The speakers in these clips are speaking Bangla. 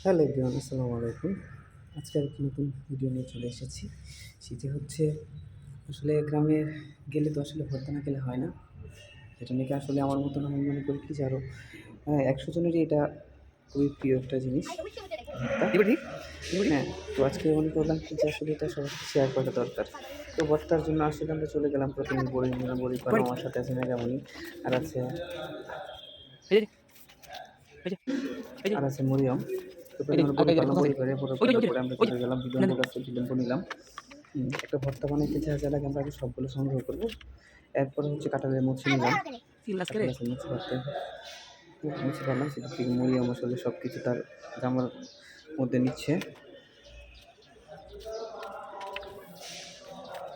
হ্যালো এভরিওয়ান, আসসালামু আলাইকুম। আজকে আরেকটি নতুন ভিডিও নিয়ে চলে এসেছি। সেটি হচ্ছে আসলে গ্রামে গেলে তো আসলে ভর্তা না খেলে হয় না। এটা নাকি আসলে আমার মতন আমি মনে করি কি যে আরও ১০০ জনেরই এটা খুবই প্রিয় একটা জিনিস ভর্তা। হ্যাঁ, তো আজকে মনে করলাম কি যে আসলে এটা সবার সাথে শেয়ার করা দরকার। তো ভর্তার জন্য আসলে আমরা চলে গেলাম, প্রথমে বড়ি নিলাম, বড়ি পাড়া আমার সাথে আছে মেঘামণি, আর আছে মরিয়ম। তো প্রথমে আমরা বড়ি পারলাম, বড়ি পেড়ে পরে আমরা চলে গেলাম বিলম্ব গাছে, বিলম্ব নিলাম। একটা ভর্তা বানাইতে যা লাগে আমরা আগে সবগুলো সংগ্রহ করবো। এরপরে হচ্ছে কাঁঠালের মুচি নিলাম, কাঁঠালের মুচি করতে মুচি পারলাম, সেটা থেকে মরিয়ম মশলা সব কিছু তার জামার মধ্যে নিচ্ছে।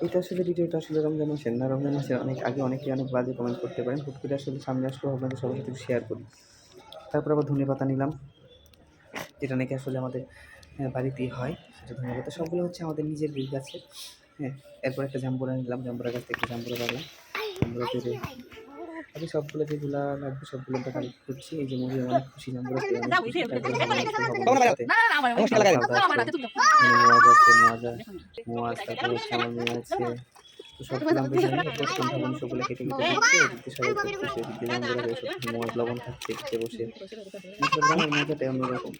এটা আসলে ভিডিওটা আসলে রমজান মাসের না, রমজান মাসের অনেক আগে অনেকে অনেক বাজে কমেন্ট করতে পারেন, হুট করে আসলে সামনে আসলেও আপনাদের সবার সাথে শেয়ার করি। তারপর আবার ধনেপাতা নিলাম, যেটা নাকি আসলে আমাদের বাড়িতেই হয়, সেটা ধনেপাতা সবগুলো হচ্ছে আমাদের নিজের গাছের। হ্যাঁ, এরপর একটা জাম্বুরা নিলাম, জাম্বুরা গাছ থেকে জাম্বুরা পারলাম, জাম্বুরা পেরে আমি সবগুলো যেগুলো লাগবে সবগুলো আমরা কালেক্ট করছি। এই যে মুড়ি অনেক খুশি, জাম্বুরা পেয়ে অনেক খুশি। তারপরে মোয়াজ, তারপরে হচ্ছে আমার মেয়ে আছে। তো সবগুলো আমরা জানি, সবগুলো কেটে কেটে দিচ্ছি। এদিকে সবাই খুব খুশি, এদিকে জাম্বুরা পেয়ে সব কিছু মোয়াজ লবণ খাচ্ছে এদিকে বসে। গ্রামের মজাটাই অন্যরকম,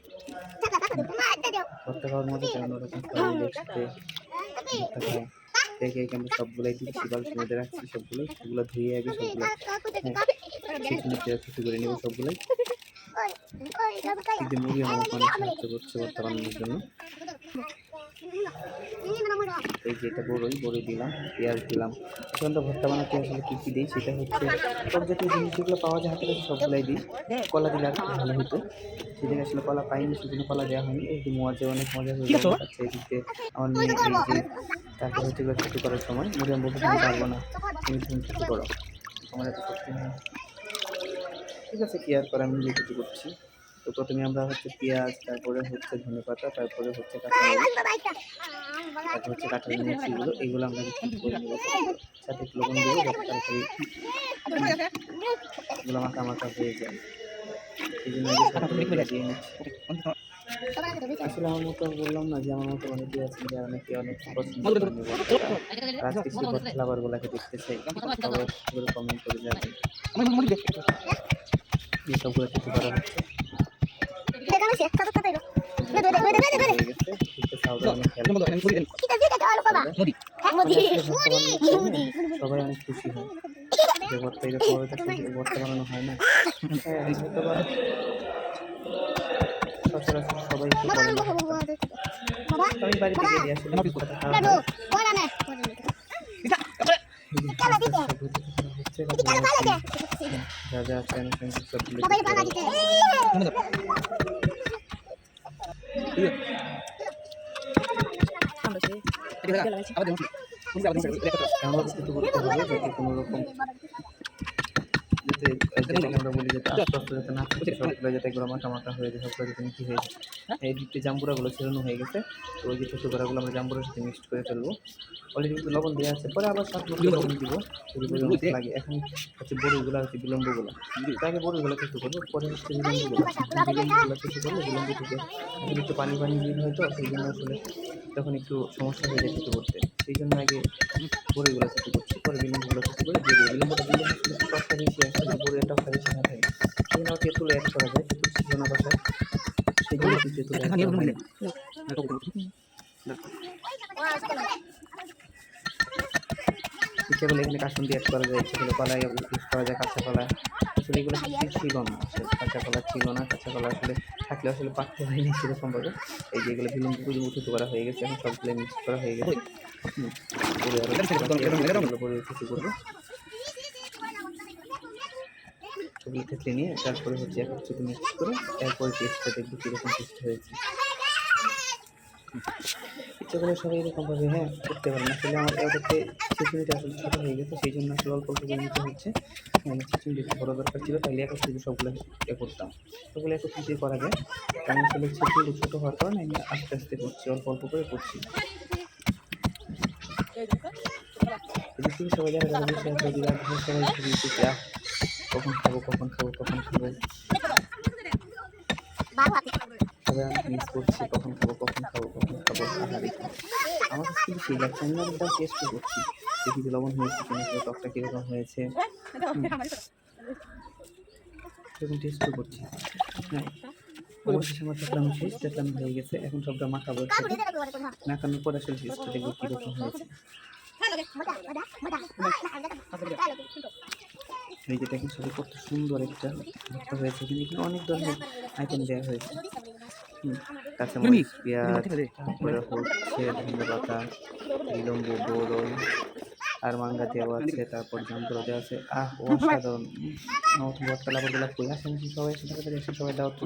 ভর্তা খাওয়ার মজাটাই অন্যরকম। সবাই মিলে একসাথে ভর্তা খায়। একে একে আমরা সবগুলাই দিচ্ছি, বালতির মধ্যে রাখছি সবগুলোই। সেগুলো ধুয়ে আগে সবগুলো কিছু করে নেবো সবগুলোই। কিন্তু মুড়ি আমার অনেক সাহায্য করছে ভর্তা বানানোর জন্য। এই যে এটা বড়ই দিলাম, পেঁয়াজ দিলাম। এখন তো ভর্তা বানাতে আসলে কী কী দিই সেটা হচ্ছে সব জাতীয় জিনিস যেগুলো পাওয়া যায় হাতের কাছে সবগুলাই দিই। কলা দিলে আর ভালো হতো, সেদিকে আসলে কলা পাইনি, সেজন্য কলা দেওয়া হয়নি। এই যে অনেক মজা হয়ে যাচ্ছে এদিকে আমার মেয়ে। এই যে তারপর হচ্ছে এগুলো ছুটি করার সময় মরিয়াম বলতে তুমি পারবো না, তুমি ছুটি করো, আমার এত শক্তি নেই। ঠিক আছে, কি আর করা, আমি নিজে কিছু করছি। তো প্রথমে আমরা হচ্ছে পেঁয়াজ, তারপরে হচ্ছে ধনেপাতা, তারপরে হচ্ছে কাঁচামরিচ, তারপর হচ্ছে কাঁঠালের মুচিগুলো, এগুলো আমরা কিছু করে নেবো। সাথে একটু লবণ দেবো যাতে তাড়াতাড়ি এগুলো মাখা মাখা হয়ে যায়। এই জন্য দিয়ে নিচ্ছি। আসলে আমার মতো বললাম না যে আমার মতো অনেকেই আছেন যারা অনেকে অনেক পছন্দ করেন ভর্তাটা। আর আজকে সেই ভর্তা লাভারগুলোকে দেখতে চাই, সবাই কমেন্ট করে যাবেন। এই সবগুলো কিছু করা হচ্ছে। সবাই অনেক খুশি হয় যে ভর্তা এরকম ভর্তা বানানো হয় না। হ্যাঁ, হয়তো বা সচরাচর সবাই একটু বলে না। আমি বাড়িতে গেলে আসলে ভর্তাটা খাওয়া হয়। যা যা আছে আনুষঙ্গিক সবগুলো কোনো রকম আমরা বলি যে আস্তে আস্তে যাতে না থাকে, সবগুলো যাতে এগুলো মাখা মাখা হয়ে যায়, সবগুলো যাতে মিষ্টি হয়ে যায়। এই দিকটি জাম্বুরাগুলো ছেড়ানো হয়ে গেছে, তো ওই যে ছোটো করাগুলো আমরা জাম্বুরার সাথে মিক্সড করে ফেলবো। অলরেডি কিন্তু লবণ দেওয়া আছে, পরে আবার সাত মতো লবণ দিব যদি পরিমাণ লাগে। এখন হচ্ছে বড়িগুলো হচ্ছে বিলম্বগুলো, আগে বড়িগুলো কিছু করবো, পরে হচ্ছে বিলম্বগুলো কিছু করলে বিলম্ব থেকে এখন একটু পানি পানি বের হয়, তো সেই জন্য আসলে তখন একটু সমস্যা হয়ে যায় কিছু করতে। সেই জন্য আগে বড়িগুলো কিছু করছি, পরে বিলম্বগুলো কিছু করে দিয়ে দিই। বিলম্বটা দিলে আসলে টকটা বেশি আসে, বড়ির টকটা বেশি না থাকে। সেই জন্য তেঁতুল অ্যাড করা যায়, তেঁতুল ছিল না বাসায়, সেই জন্য তেঁতুল অ্যাড করা হয়। ইচ্ছে করলে এখানে কাসুন্দি অ্যাড করা যায়, ইচ্ছে করলে কলাই ইউজ করা যায়, কাঁচা কলা। আসলে এগুলো কিছুই ছিল না, আসলে কাঁচা কলা ছিল না। কাঁচা কলা আসলে থাকলে আসলে পাকতে হয়নি সেরকমভাবে। এই যে এগুলো বিলম্ব করে উঁচু করা হয়ে গেছে, এখন সবগুলো মিক্স করা হয়ে গেছে। কিছু করবো সবগুলো থেতলে নিয়ে তারপরে হচ্ছে এক সাথে মিক্স করে এরপরে টেস্টটা দেখবো কীরকম টেস্ট হয়েছে। ইচ্ছা করে সবাই এরকমভাবে করতে পারেন। আসলে আমার ওটাতে খিচুড়িটা আসলে ছোটো হয়ে গেছে, সেই জন্য আসলে অল্প অল্প করে নিতে হচ্ছে। খিচুড়ি একটু বড়ো দরকার ছিল, তাহলে একত্রিত সবগুলো করতাম, সবগুলো একত্রিত করা যায়। কারণ আসলে খিচুড়ি ছোটো হওয়ার কারণে আমি আস্তে আস্তে করছি, অল্প অল্প করে করছি। সবাই যারা যারা বসে আছে সবাই কখন খাবো। খাবে মিস করছি, কখন খাবো কখন খাবো কখন খাবো, আহারে আমার কাছে কিন্তু সেই লাগছে। আমি অনেকবার টেস্টও করছি, দেখি যে লবণ হয়েছে কিনা, টকটা কীরকম হয়েছে, এরকম টেস্টও করছি। হ্যাঁ, অবশেষে আমার চাকলামি শেষ, চাকলামি হয়ে গেছে। এখন সবটা মাখাবো একসাথে, মাখানোর পর আসলে টেস্টটা দেখবো কীরকম হয়েছে। এই যে দেখেন সবাই কত সুন্দর একটা ভর্তা হয়েছে, কিন্তু এখানে অনেক ধরনের আইটেম দেওয়া হয়েছে। কাঁচামরিচ, পেঁয়াজ, তারপরে হচ্ছে ধনে পাতা, বিলম্ব, বোরই আর মাঙ্গা দেওয়া আছে, তারপর জামপুরা দেওয়া আছে। অসাধারণ। আমার ভর্তা লাভ কই আসেন সবাই, এসে সবাই দাওয়াত।